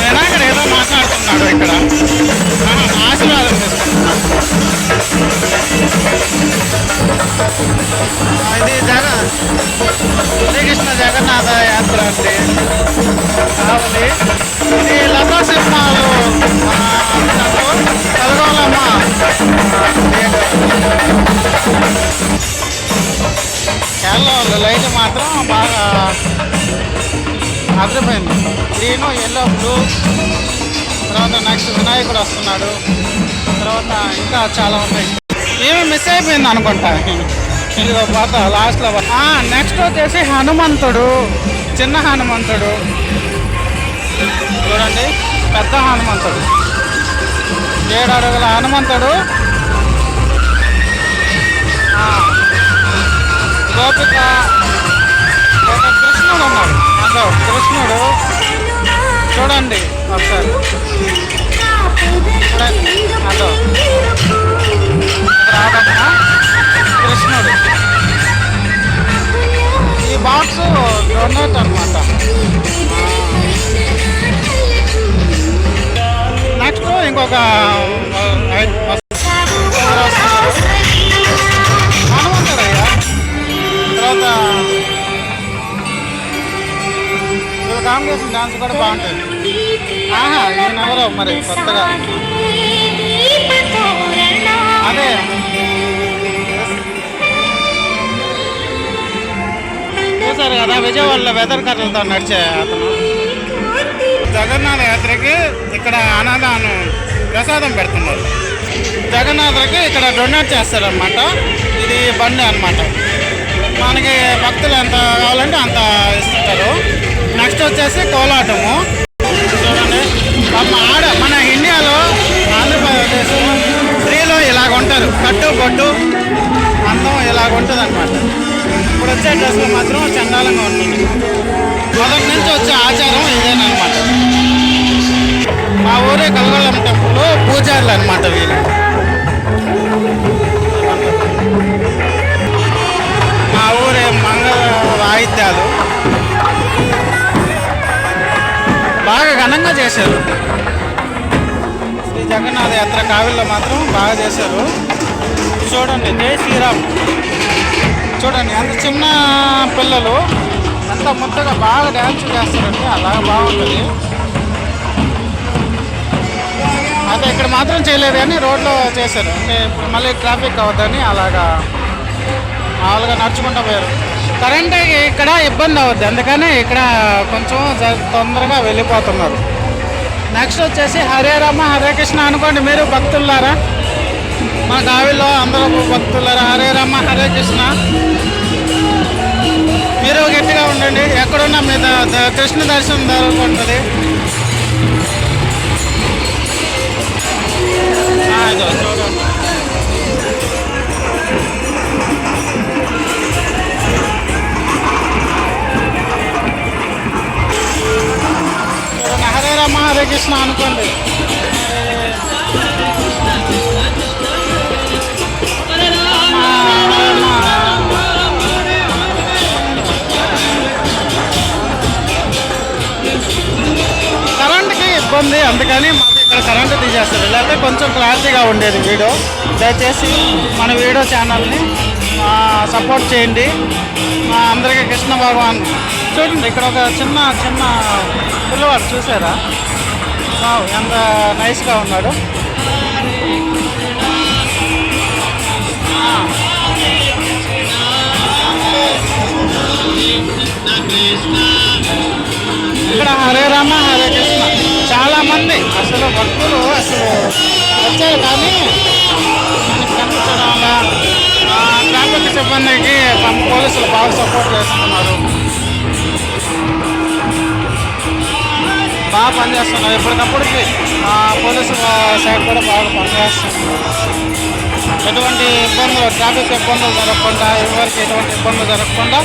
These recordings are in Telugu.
వినాయకుడు ఏదో మాట్లాడుతున్నాడు ఇక్కడ, ఆశీర్వాదం తీసుకుంటున్నాడు. ఇది శ్రీకృష్ణ జగన్నాథ యాత్ర అండి కావాలి. ఇది లతా సినిమాలు కలగోలమ్మ కేరళ లైట్ మాత్రం బాగా అదిరిపోయింది. Green, yellow, blue. తర్వాత నెక్స్ట్ వినాయకుడు వస్తున్నాడు. తర్వాత ఇంకా చాలా ఉన్నాయి. ఏమి మిస్ అయిపోయింది అనుకుంటా. ఇదిగో పాత లాస్ట్లో. నెక్స్ట్ వచ్చేసి హనుమంతుడు, చిన్న హనుమంతుడు చూడండి, పెద్ద హనుమంతుడు, 7 అడుగుల హనుమంతుడు. గోపిక, కృష్ణుడు ఉన్నాడు. అదో కృష్ణుడు చూడండి ఒకసారి, అదో రాధమ్మ, కృష్ణుడు. ఈ బాక్స్ డొనేట్ అనమాట. నెక్స్ట్ ఇంకొక హనుమంతుడయ్యా. తర్వాత కాంబినేషన్ డాన్స్ కూడా బాగుంటుంది. ఈయనెవరో మరి కొత్తగా, అదే చూసారు కదా విజయవాడలో వెదర్ కర్రలతో నడిచే అతను. జగన్నాథ యాత్రకి ఇక్కడ అన్నదానం ప్రసాదం పెడుతున్నారు. జగన్నాథకి ఇక్కడ డొనేట్ చేస్తారనమాట. ఇది బండి అనమాట. మనకి భక్తులు ఎంత కావాలంటే అంత ఇస్తుంటారు. నెక్స్ట్ వచ్చేసి కోలాటము చూడండి. మన ఇండియాలో ఆంధ్రప్రదేశ్ స్త్రీలు ఇలాగ ఉంటారు, కట్టు బొట్టు అందం ఇలాగ ఉంటుంది అనమాట. ఇప్పుడు వచ్చే డ్రెస్లో మాత్రం చండాలంగా ఉంటుంది. మొదటి నుంచి వచ్చే ఆచారం ఇదేనమాట. మా ఊరే కలగొల్లం టెంపుల్లో పూజారులు అనమాట వీళ్ళు. మా ఊరే మంగళ వాయిద్యాలు బాగా ఘనంగా చేశారు. శ్రీ జగన్నాథ యాత్ర కావిల్లో మాత్రం బాగా చేశారు. చూడండి, జై శ్రీరామ్. చూడండి ఎంత చిన్న పిల్లలు ఎంత ముద్దగా బాగా డ్యాన్స్ చేస్తారంటే అలా బాగుంటుంది. అయితే ఇక్కడ మాత్రం చేయలేదు కానీ రోడ్లో చేశారు. అంటే ఇప్పుడు మళ్ళీ ట్రాఫిక్ అవద్దని అలాగా మామూలుగా నడుచుకుంటూ పోయారు. కరెంట్ ఇక్కడ ఇబ్బంది అవుద్ది, అందుకని ఇక్కడ కొంచెం తొందరగా వెళ్ళిపోతున్నారు. నెక్స్ట్ వచ్చేసి హరే రామ హరే కృష్ణ అనుకోండి మీరు భక్తులారా. మా కావిలో అందరూ భక్తులారా, హరే రామ హరే కృష్ణ. మీరు గట్టిగా ఉండండి, ఎక్కడున్నా మీ కృష్ణ దర్శనం జరుగుతుంటుంది. చూడండి హరే రామ హరే కృష్ణ అనుకోండి. ఉంది, అందుకని మాకు ఇక్కడ కరెంటు తీసేస్తారు, లేకపోతే కొంచెం క్లారిటీగా ఉండేది వీడియో. దయచేసి మన వీడియో ఛానల్ని సపోర్ట్ చేయండి. అందరికీ కృష్ణ భగవాన్. చూడండి ఇక్కడ ఒక చిన్న చిన్న పిల్లవాడు చూసారా, ఎంత నైస్గా ఉన్నాడు. ఇక్కడ హరే రామ హరే కృష్ణ చాలామంది అసలు భక్తులు అసలు వచ్చారు, కానీ మనకి కనిపించడం వల్ల ట్రాఫిక్ సిబ్బందికి పోలీసులు బాగా సపోర్ట్ చేస్తున్నారు, బాగా పనిచేస్తున్నారు. ఎప్పటికప్పటికి పోలీసు సైడ్ కూడా బాగా పనిచేస్తున్నారు. ఎటువంటి ఇబ్బందులు, ట్రాఫిక్ ఇబ్బందులు జరగకుండా, ఎవరికి ఎటువంటి ఇబ్బందులు జరగకుండా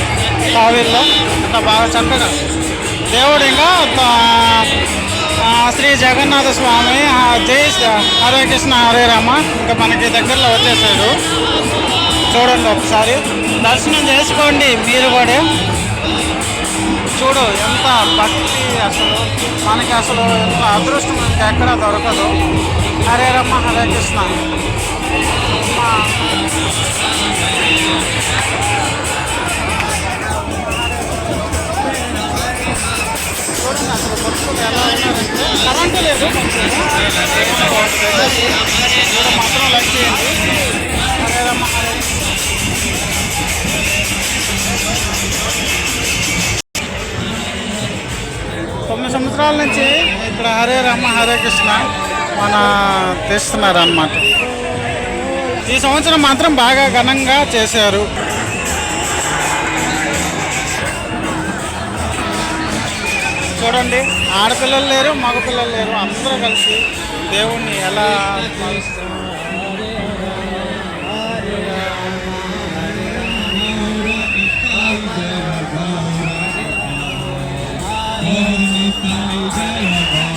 కావేరిలో ఇంత బాగా చక్కగా దేవుడు ఇంకా శ్రీ జగన్నాథ స్వామి జై హరే కృష్ణ హరే రామ ఇంకా మనకి దగ్గరలో వచ్చేసాడు. చూడండి ఒకసారి దర్శనం చేసుకోండి మీరు కూడా. చూడు ఎంత భక్తి, అసలు మనకి అసలు ఎంత అదృష్టం మనకి ఎక్కడా దొరకదు. హరే రామ హరే కృష్ణ. చూడండి అసలు భక్తులు ఎలా ఉన్నారంటే, కరెంటు లేదు మాత్రం లైక్ చేయండి. హరే రామ హరే 9 సంవత్సరాల నుంచి ఇక్కడ హరే రామ హరే కృష్ణ మన తెస్తున్నారు అన్నమాట. ఈ సంవత్సరం మాత్రం బాగా ఘనంగా చేశారు. చూడండి ఆడపిల్లలు లేరు, మగపిల్లలు లేరు, అందరూ కలిసి దేవుణ్ణి ఎలా Jai